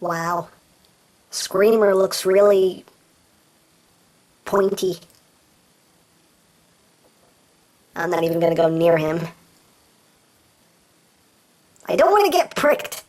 Wow. Screamer looks really pointy. I'm not even gonna go near him. I don't want to get pricked.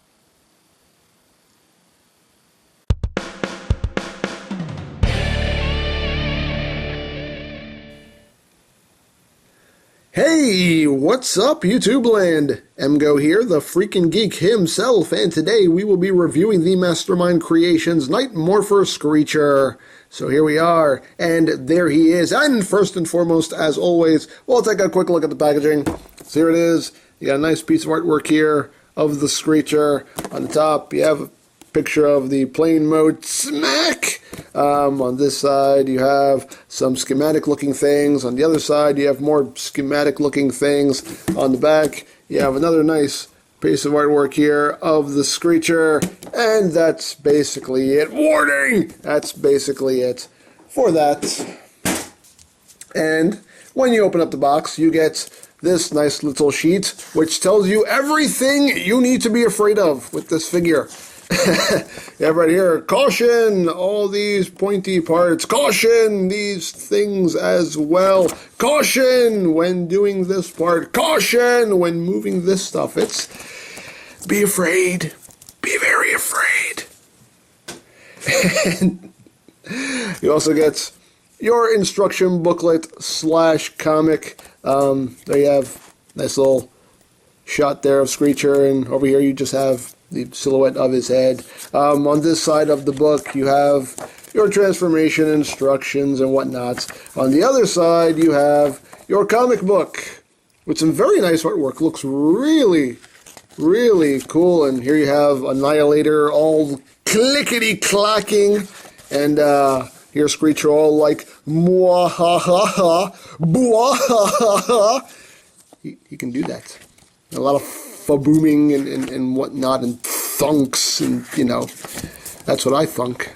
Hey, what's up, YouTube land? EmGo here, the freaking geek himself, and today we will be reviewing the Mastermind Creations Morpher SCREECHER. So here we are, and there he is. And first and foremost, as always, we'll take a quick look at the packaging. So here it is. You got a nice piece of artwork here of the Screecher. On the top, you have a picture of the plane mode smack. On this side, you have some schematic looking things. On the other side, you have more schematic looking things. On the back, you have another nice piece of artwork here of the Screecher. And that's basically it. Warning! That's basically it for that. And when you open up the box, you get this nice little sheet, which tells you everything you need to be afraid of with this figure. You have right here, caution, all these pointy parts, caution, these things as well, caution when doing this part, caution when moving this stuff. It's, be afraid, be very afraid. And you also get your instruction booklet / comic. There you have a nice little shot there of Screecher, and over here you just have the silhouette of his head. On this side of the book, you have your transformation instructions and whatnot. On the other side, you have your comic book with some very nice artwork. Looks really, really cool. And here you have Annihilator all clickety-clacking. And here's Screecher all like, mwahaha, bwahaha. He can do that. A lot of booming and whatnot, and thunks, and you know, that's what I thunk.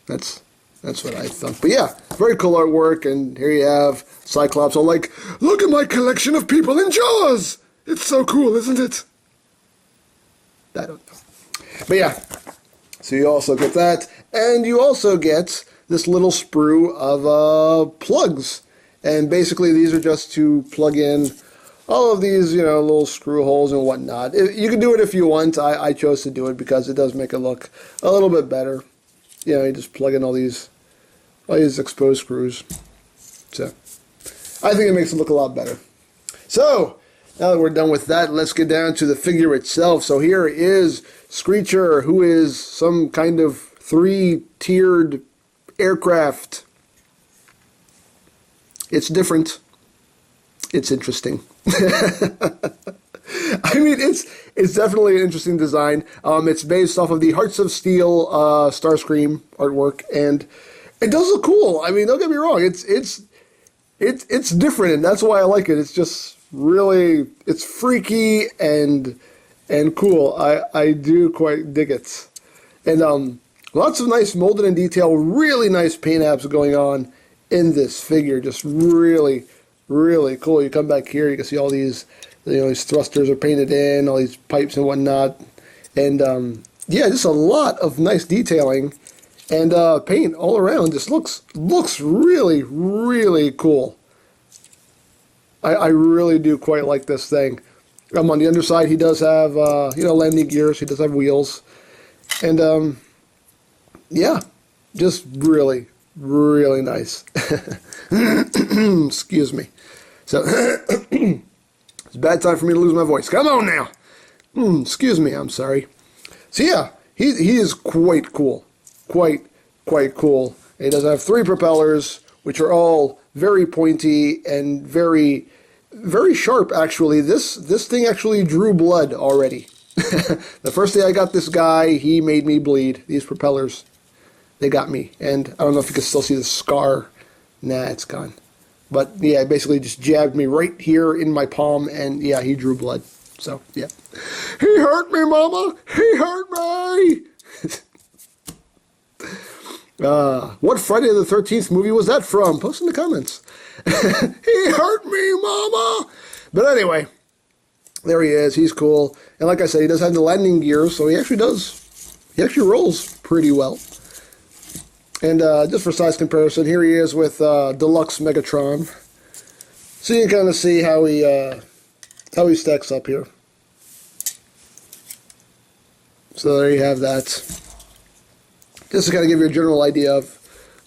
That's what I thunk. But yeah, very cool artwork, and here you have Cyclops all like, look at my collection of people in Jaws! It's so cool, isn't it? I don't know. But yeah, so you also get that, and you also get this little sprue of plugs. And basically these are just to plug in all of these, you know, little screw holes and whatnot. You can do it if you want. I chose to do it because it does make it look a little bit better. You know, you just plug in all these exposed screws. So, I think it makes it look a lot better. So, now that we're done with that, let's get down to the figure itself. So here is Screecher, who is some kind of 3-tiered aircraft. It's different. It's interesting. I mean, it's definitely an interesting design. It's based off of the Hearts of Steel Starscream artwork, and it does look cool. I mean, don't get me wrong. It's different, and that's why I like it. It's just really, it's freaky and cool. I do quite dig it. And lots of nice molded in detail, really nice paint apps going on in this figure. Just really, really cool. You come back here, you can see all these, you know, these thrusters are painted in, all these pipes and whatnot, and yeah, just a lot of nice detailing and paint all around. Just looks really, really cool. I really do quite like this thing. On the underside, he does have you know, landing gears. He does have wheels, and yeah, just really, really nice. Excuse me. So, it's a bad time for me to lose my voice. Come on now. Excuse me, I'm sorry. So yeah, he is quite cool. Quite cool. He does have 3 propellers, which are all very pointy and very, very sharp, actually. This thing actually drew blood already. The first day I got this guy, he made me bleed. These propellers, they got me. And I don't know if you can still see the scar. Nah, it's gone. But yeah, basically just jabbed me right here in my palm, and yeah, he drew blood. So, yeah. He hurt me, Mama! He hurt me! What Friday the 13th movie was that from? Post in the comments. He hurt me, Mama! But anyway, there he is. He's cool. And like I said, he does have the landing gears, so he actually does he actually rolls pretty well. And just for size comparison, here he is with Deluxe Megatron. So you can kind of see how he stacks up here. So there you have that. Just to kind of give you a general idea of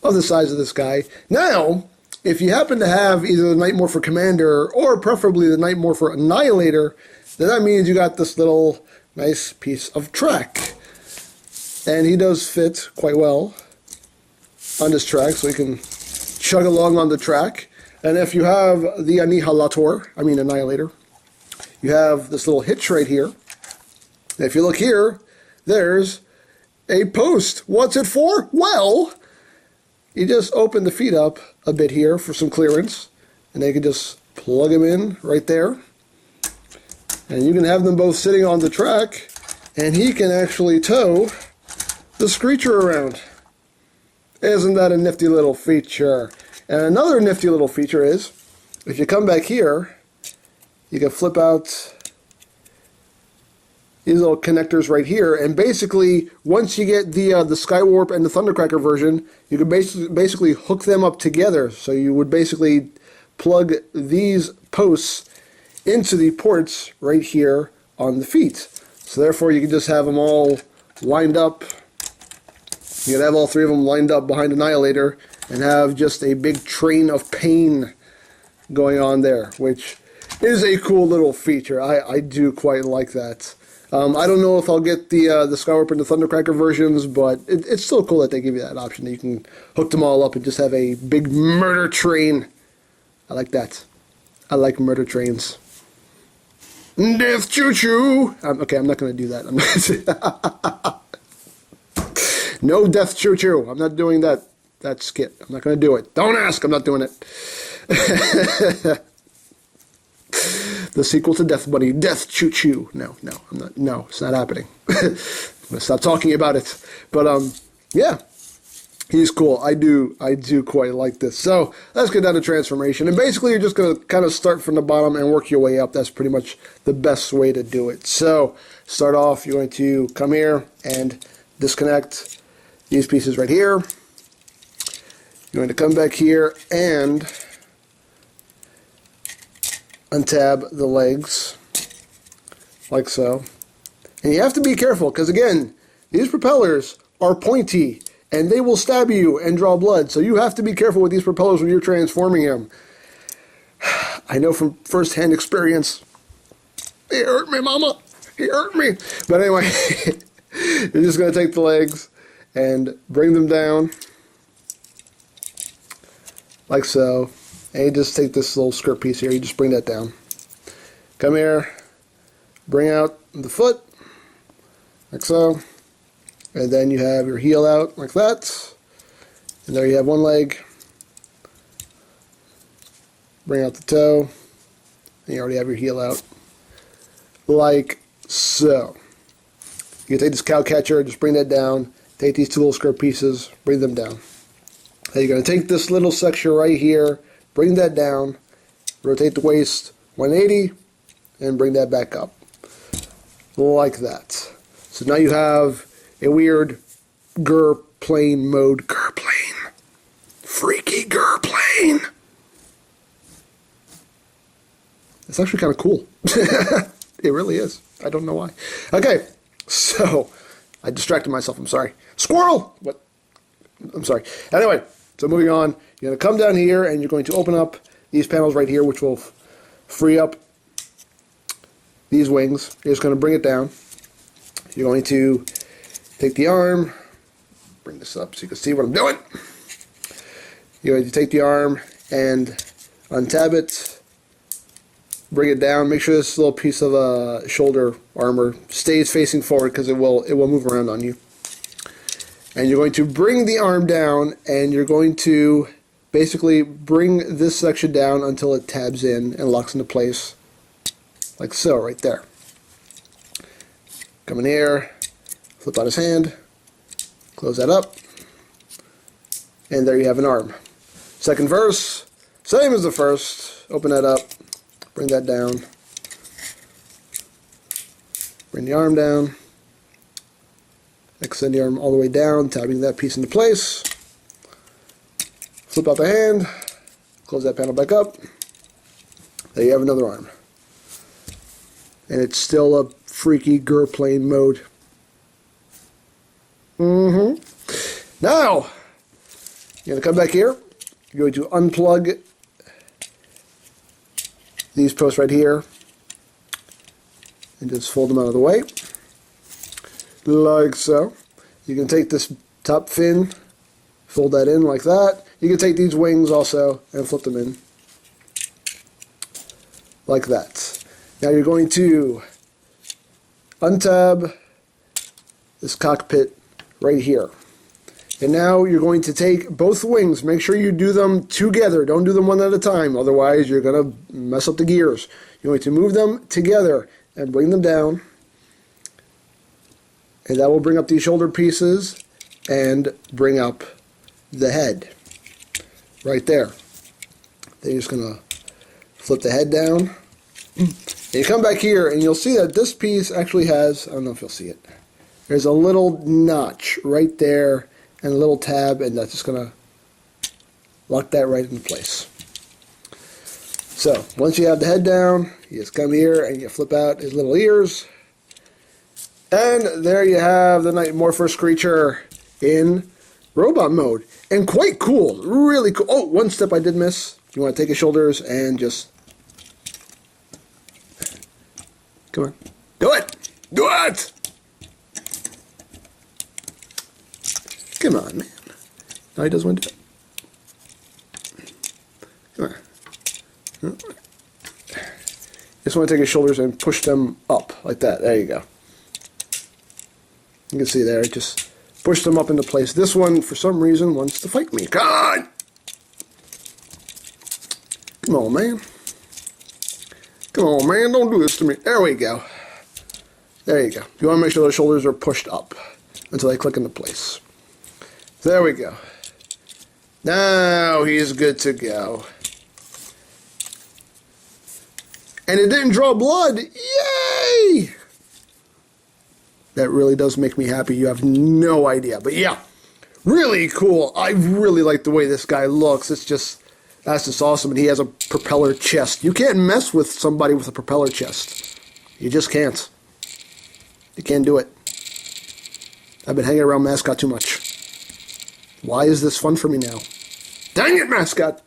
the size of this guy. Now, if you happen to have either the Night Morpher Commander or preferably the Night Morpher Annihilator, then that means you got this little nice piece of track. And he does fit quite well on this track, so he can chug along on the track. And if you have the Annihilator, you have this little hitch right here. And if you look here, there's a post. What's it for? Well, you just open the feet up a bit here for some clearance, and then you can just plug them in right there. And you can have them both sitting on the track, and he can actually tow the Screecher around. Isn't that a nifty little feature? And another nifty little feature is, if you come back here, you can flip out these little connectors right here, and basically, once you get the Skywarp and the Thundercracker version, you can basically hook them up together. So you would basically plug these posts into the ports right here on the feet. So therefore, you can just have them all lined up. You can have all three of them lined up behind Annihilator and have just a big train of pain going on there, which is a cool little feature. I do quite like that. I don't know if I'll get the Skywarp and the Thundercracker versions, but it's still cool that they give you that option, that you can hook them all up and just have a big murder train. I like that. I like murder trains. Death choo-choo! Okay, I'm not going to do that. I'm not no death choo-choo. I'm not doing that skit. I'm not going to do it. Don't ask. I'm not doing it. The sequel to Death Bunny, Death Choo-Choo. No, I'm not. No, it's not happening. I'm going to stop talking about it. But yeah, he's cool. I do quite like this. So let's get down to transformation. And basically, you're just going to kind of start from the bottom and work your way up. That's pretty much the best way to do it. So start off. You're going to come here and disconnect these pieces right here. You're going to come back here and untab the legs, like so. And you have to be careful, because again, these propellers are pointy, and they will stab you and draw blood, so you have to be careful with these propellers when you're transforming him. I know from first-hand experience. He hurt me, mama. He hurt me. But anyway, you're just going to take the legs and bring them down, like so. And you just take this little skirt piece here, you just bring that down. Come here, bring out the foot, like so. And then you have your heel out, like that. And there you have one leg. Bring out the toe. And you already have your heel out, like so. You can take this cow catcher, just bring that down. Take these two little skirt pieces, bring them down. Then you're going to take this little section right here, bring that down, rotate the waist 180, and bring that back up. Like that. So now you have a weird plane mode. Plane. Freaky plane. It's actually kind of cool. It really is. I don't know why. Okay, so I distracted myself. I'm sorry. Squirrel! What? I'm sorry. Anyway, so moving on, you're going to come down here and you're going to open up these panels right here, which will free up these wings. You're just going to bring it down. You're going to take the arm, bring this up so you can see what I'm doing. You're going to take the arm and untab it, bring it down. Make sure this little piece of shoulder armor stays facing forward, because it will move around on you. And you're going to bring the arm down, and you're going to basically bring this section down until it tabs in and locks into place, like so, right there. Come in here, flip out his hand, close that up, and there you have an arm. Second verse, same as the first. Open that up, bring that down, bring the arm down, Extend the arm all the way down, tapping that piece into place. Flip out the hand, close that panel back up. There you have another arm. And it's still a freaky Gurplane mode. Now, you're going to come back here. You're going to unplug these posts right here and just fold them out of the way, like so. You can take this top fin, fold that in like that. You can take these wings also and flip them in like that. Now you're going to untab this cockpit right here. And now you're going to take both wings. Make sure you do them together. Don't do them one at a time. Otherwise, you're going to mess up the gears. You're going to move them together and bring them down. And that will bring up these shoulder pieces and bring up the head. Right there. Then you're just going to flip the head down. And you come back here and you'll see that this piece actually has, I don't know if you'll see it, there's a little notch right there and a little tab, and that's just going to lock that right into place. So once you have the head down, you just come here and you flip out his little ears, and there you have the Morpher SCREECHER in robot mode. And quite cool, really cool. Oh, one step I did miss. You want to take his shoulders and just, come on, do it, do it! Come on, man. No, he doesn't want to do it. Come on. Just want to take his shoulders and push them up like that. There you go. You can see there, just push them up into place. This one, for some reason, wants to fight me. Come on! Come on, man. Come on, man. Don't do this to me. There we go. There you go. You want to make sure those shoulders are pushed up until they click into place. There we go. Now he's good to go. And it didn't draw blood. Yay! That really does make me happy. You have no idea. But yeah, really cool. I really like the way this guy looks. It's just, that's just awesome. And he has a propeller chest. You can't mess with somebody with a propeller chest. You just can't. You can't do it. I've been hanging around Mascot too much. Why is this fun for me now? Dang it, Mascot!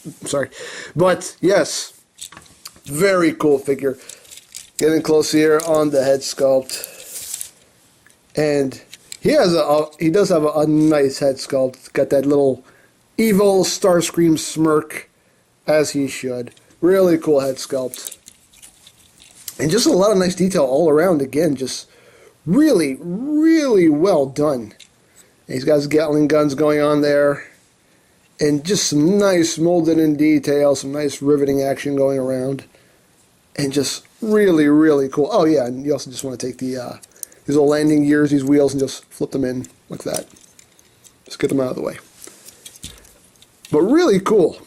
I'm sorry. But, yes, very cool figure. Getting close here on the head sculpt. And he does have a nice head sculpt. Got that little evil Starscream smirk, as he should. Really cool head sculpt. And just a lot of nice detail all around. Again, just really, really well done. And he's got his Gatling guns going on there. And just some nice molded in detail, some nice riveting action going around. And just really, really cool. Oh yeah, and you also just want to take these little landing gears, these wheels, and just flip them in like that. Just get them out of the way. But really cool.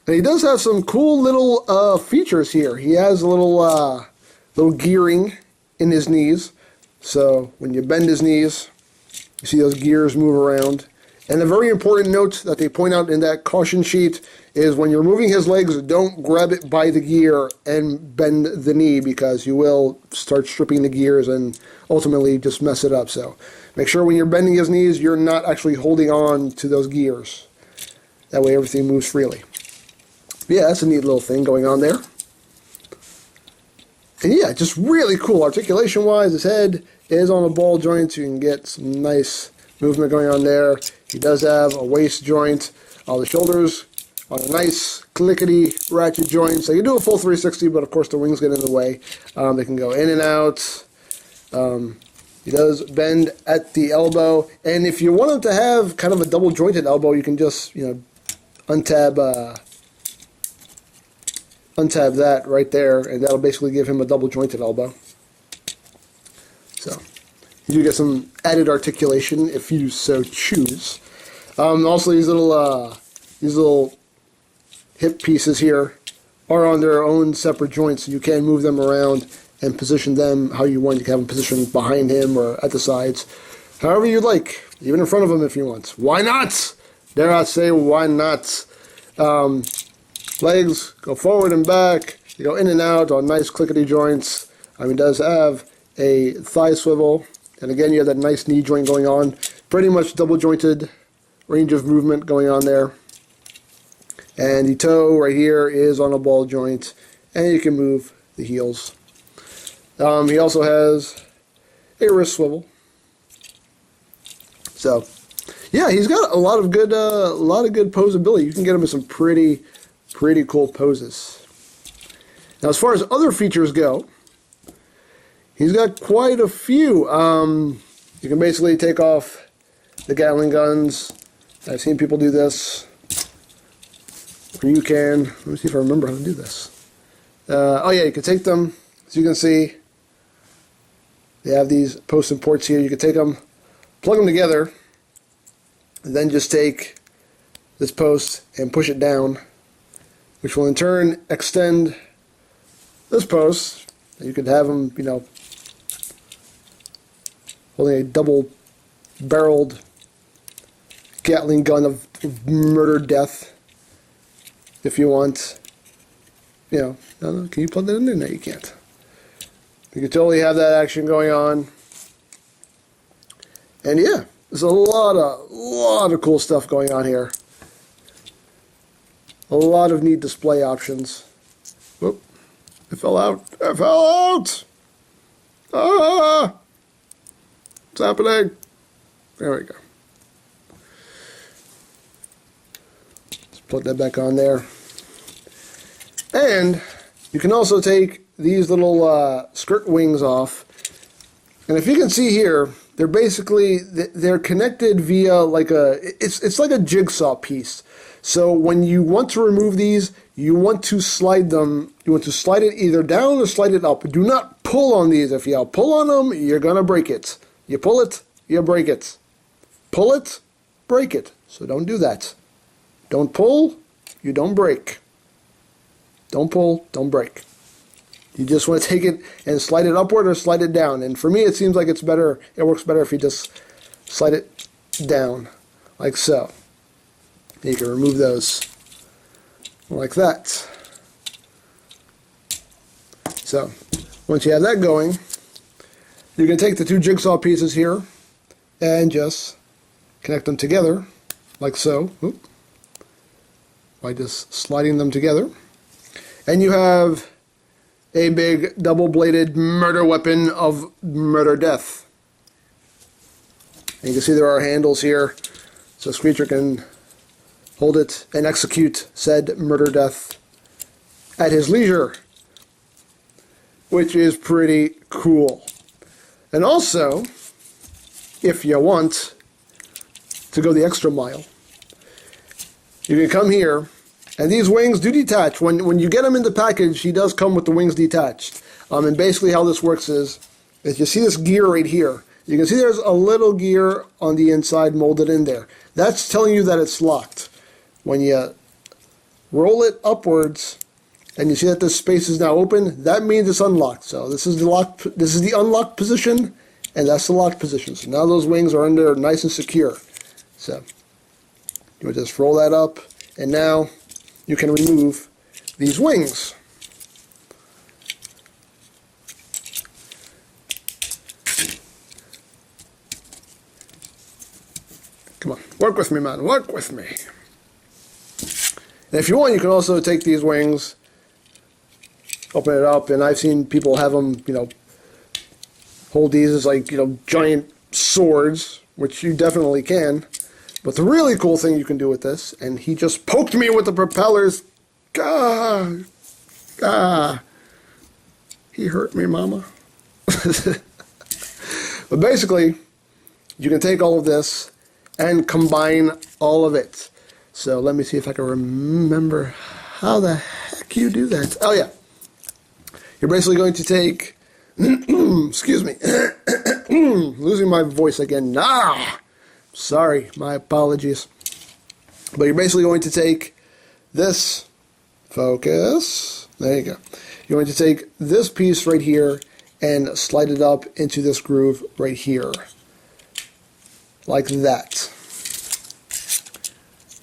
And he does have some cool little features here. He has a little gearing in his knees. So when you bend his knees, you see those gears move around. And a very important note that they point out in that caution sheet is when you're moving his legs, don't grab it by the gear and bend the knee, because you will start stripping the gears and ultimately just mess it up. So make sure when you're bending his knees, you're not actually holding on to those gears. That way everything moves freely. Yeah, that's a neat little thing going on there. And yeah, just really cool. Articulation-wise, his head is on a ball joint, so you can get some nice movement going on there. He does have a waist joint. All the shoulders on a nice clickety ratchet joint. So you do a full 360, but of course the wings get in the way. They can go in and out. He does bend at the elbow. And if you want him to have kind of a double jointed elbow, you can just, untab that right there, and that'll basically give him a double jointed elbow. So you do get some added articulation if you so choose. Also, these little hip pieces here are on their own separate joints, so you can move them around and position them how you want. You can have them positioned behind him or at the sides. however you'd like, even in front of him if you want. Why not? Dare I say, why not? Legs go forward and back. You go in and out on nice clickety joints. It does have a thigh swivel. And again, you have that nice knee joint going on. Pretty much double jointed range of movement going on there. And the toe right here is on a ball joint. And you can move the heels. He also has a wrist swivel. So, yeah, he's got a lot of good posability. You can get him in some pretty cool poses. Now, as far as other features go, he's got quite a few. You can basically take off the Gatling guns. I've seen people do this. Or you can. Let me see if I remember how to do this. Oh yeah, you can take them. As you can see, they have these posts and ports here. You can take them, plug them together, and then just take this post and push it down, which will in turn extend this post. You could have them, holding a double-barreled Gatling gun of murder death, if you want. No, can you plug that in there? No, you can't. You can totally have that action going on. And yeah, there's a lot of cool stuff going on here. A lot of neat display options. Whoop. It fell out. It fell out! Ah! What's happening? There we go. Let's plug that back on there. And you can also take these little skirt wings off. And if you can see here, they're connected via it's like a jigsaw piece. So when you want to remove these, you want to slide them. You want to slide it either down or slide it up. Do not pull on these. If you pull on them, you're gonna break it. You pull it, you break it. Pull it, break it. So don't do that. Don't pull, you don't break. Don't pull, don't break. You just want to take it and slide it upward or slide it down. And for me, it seems like it works better if you just slide it down, like so. You can remove those like that. So, once you have that going, you can take the two jigsaw pieces here and just connect them together, like so. Oop. By just sliding them together. And you have a big double-bladed murder weapon of murder death. And you can see there are handles here, so Screecher can hold it and execute said murder death at his leisure, which is pretty cool. And also, if you want to go the extra mile, you can come here. And these wings do detach. When you get them in the package, he does come with the wings detached. And basically how this works is you see this gear right here. You can see there's a little gear on the inside molded in there. That's telling you that it's locked. When you roll it upwards and you see that this space is now open, that means it's unlocked. So this is the unlocked position, and that's the locked position. So now those wings are under nice and secure. So you would just roll that up, and now you can remove these wings. Come on, work with me, man, work with me. And if you want, you can also take these wings, open it up, and I've seen people have them, hold these as giant swords, which you definitely can. But the really cool thing you can do with this, and he just poked me with the propellers. He hurt me, mama. But basically, you can take all of this and combine all of it. So let me see if I can remember how the heck you do that. Oh yeah. You're basically going to take, excuse me, losing my voice again. Sorry, my apologies. But you're basically going to take this, focus, there you go. You're going to take this piece right here and slide it up into this groove right here. like that.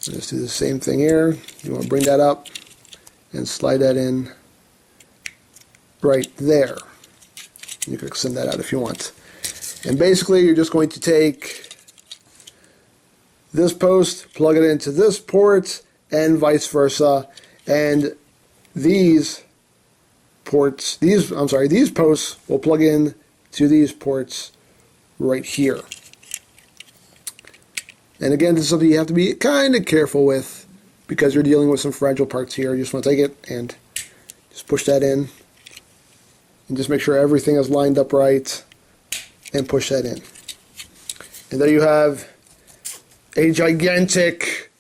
Just do the same thing here. You want to bring that up and slide that in right there. You can extend that out if you want. And basically you're just going to take this post, plug it into this port, and vice versa. And these posts will plug in to these ports right here. And again, this is something you have to be kind of careful with because you're dealing with some fragile parts here. You just want to take it and just push that in. And just make sure everything is lined up right and push that in. And there you have a gigantic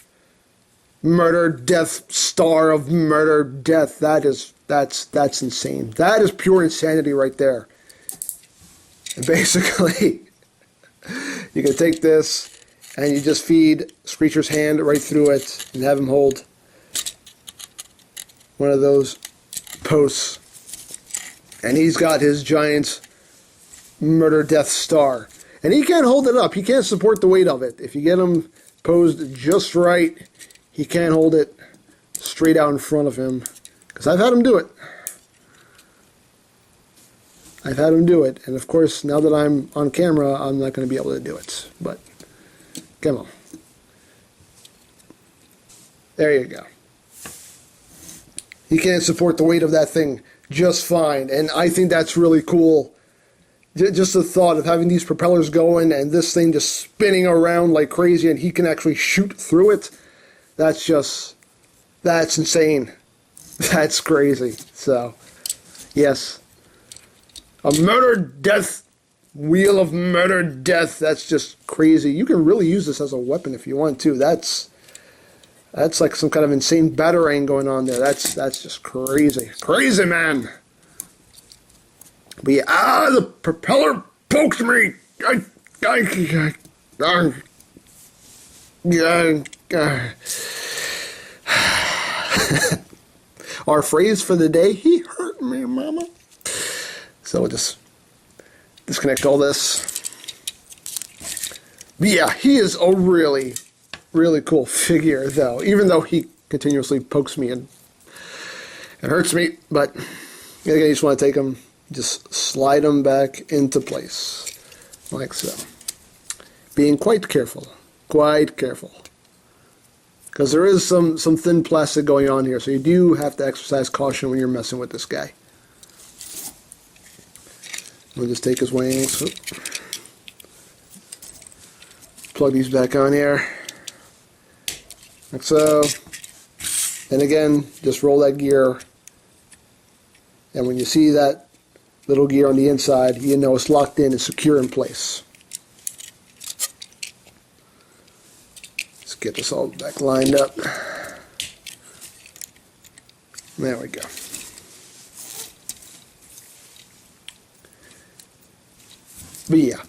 murder death star of murder death. That's insane. That is pure insanity right there. And basically, you can take this and you just feed Screecher's hand right through it and have him hold one of those posts. And he's got his giant murder death star. And he can't hold it up. He can't support the weight of it. If you get him posed just right, he can't hold it straight out in front of him. Because I've had him do it. I've had him do it. And of course, now that I'm on camera, I'm not going to be able to do it. But come on. There you go. He can't support the weight of that thing just fine. And I think that's really cool. Just the thought of having these propellers going and this thing just spinning around like crazy and he can actually shoot through it. That's insane. That's crazy. So, yes. A murder death. Wheel of murder death. That's just crazy. You can really use this as a weapon if you want to. That's like some kind of insane batarang going on there. That's just crazy. Crazy, man. But yeah, the propeller poked me. Our phrase for the day, he hurt me, mama. So we'll just disconnect all this. But yeah, he is a really, really cool figure, though. Even though he continuously pokes me and hurts me. But again, you just want to take him, just slide him back into place. Like so. Being quite careful. Quite careful. Because there is some thin plastic going on here, so you do have to exercise caution when you're messing with this guy. We'll just take his wings. Plug these back on here. Like so. And again, just roll that gear. And when you see that little gear on the inside, you know it's locked in and secure in place. Let's get this all back lined up. There we go. But yeah,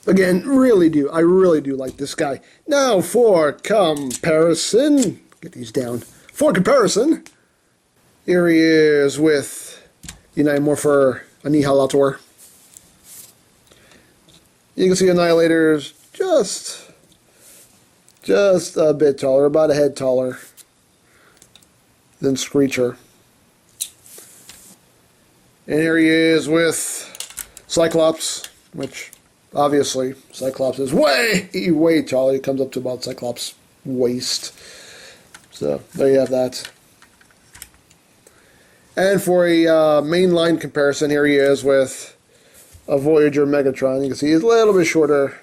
again, I really do like this guy. Now for comparison, get these down. For comparison, here he is with United Morpher Annihilator. You can see Annihilator's just a bit taller, about a head taller than Screecher. And here he is with Cyclops, which obviously Cyclops is way taller. He comes up to about Cyclops' waist. So there you have that. And for a mainline comparison, here he is with a Voyager Megatron. You can see he's a little bit shorter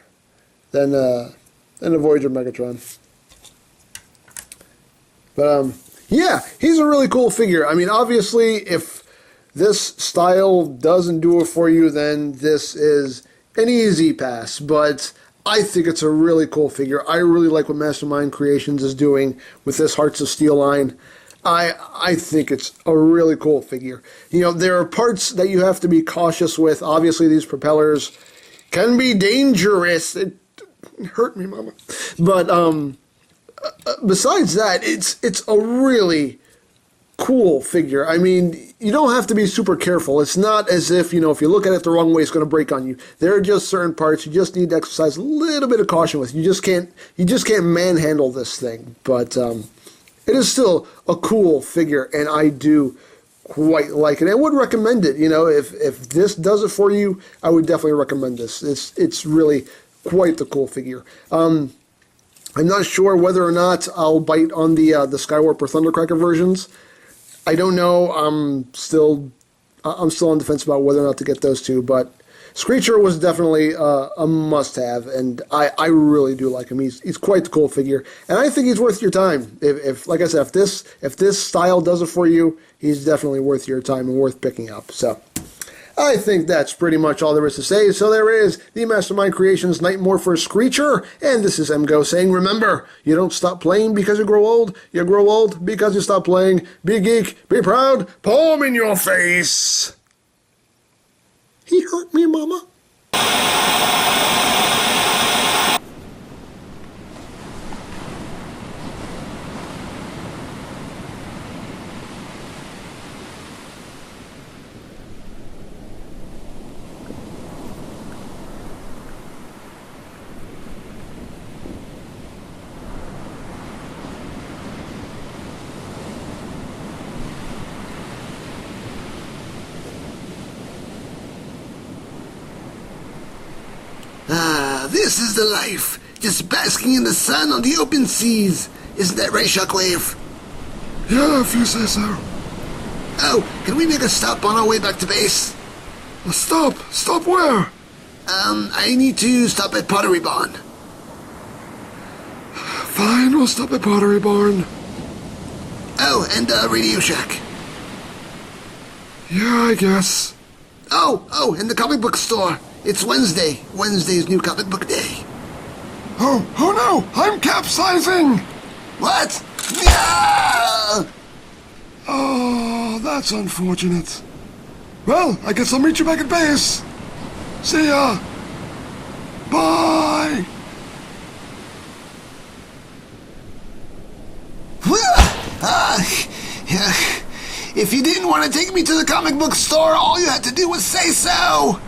than a Voyager Megatron. But yeah, he's a really cool figure. I mean, obviously, if this style doesn't do it for you, then this is an easy pass. But I think it's a really cool figure. I really like what Mastermind Creations is doing with this Hearts of Steel line. I think it's a really cool figure. You know, there are parts that you have to be cautious with. Obviously, these propellers can be dangerous. It hurt me, mama. But besides that, it's a really, cool figure. I mean, you don't have to be super careful. It's not as if, if you look at it the wrong way, it's going to break on you. There are just certain parts you just need to exercise a little bit of caution with. You just can't manhandle this thing. But it is still a cool figure, and I do quite like it. I would recommend it. If this does it for you, I would definitely recommend this. It's really quite the cool figure. I'm not sure whether or not I'll bite on the Skywarp or Thundercracker versions. I don't know. I'm still on the fence about whether or not to get those two, but Screecher was definitely a must-have, and I really do like him. He's quite the cool figure, and I think he's worth your time. If like I said, if this style does it for you, he's definitely worth your time and worth picking up. So I think that's pretty much all there is to say. So there is the Mastermind Creations Night Morpher SCREECHER, and this is EmGo saying, remember, you don't stop playing because you grow old because you stop playing. Be geek, be proud, palm in your face. He hurt me, Mama. This is the life. Just basking in the sun on the open seas. Isn't that right, Shockwave? Yeah, if you say so. Oh, can we make a stop on our way back to base? Stop? Stop where? I need to stop at Pottery Barn. Fine, we'll stop at Pottery Barn. Oh, and Radio Shack. Yeah, I guess. Oh, and the comic book store. It's Wednesday. Wednesday's new comic book day. Oh no! I'm capsizing! What? No! Oh, that's unfortunate. Well, I guess I'll meet you back at base. See ya. Bye. If you didn't want to take me to the comic book store, all you had to do was say so.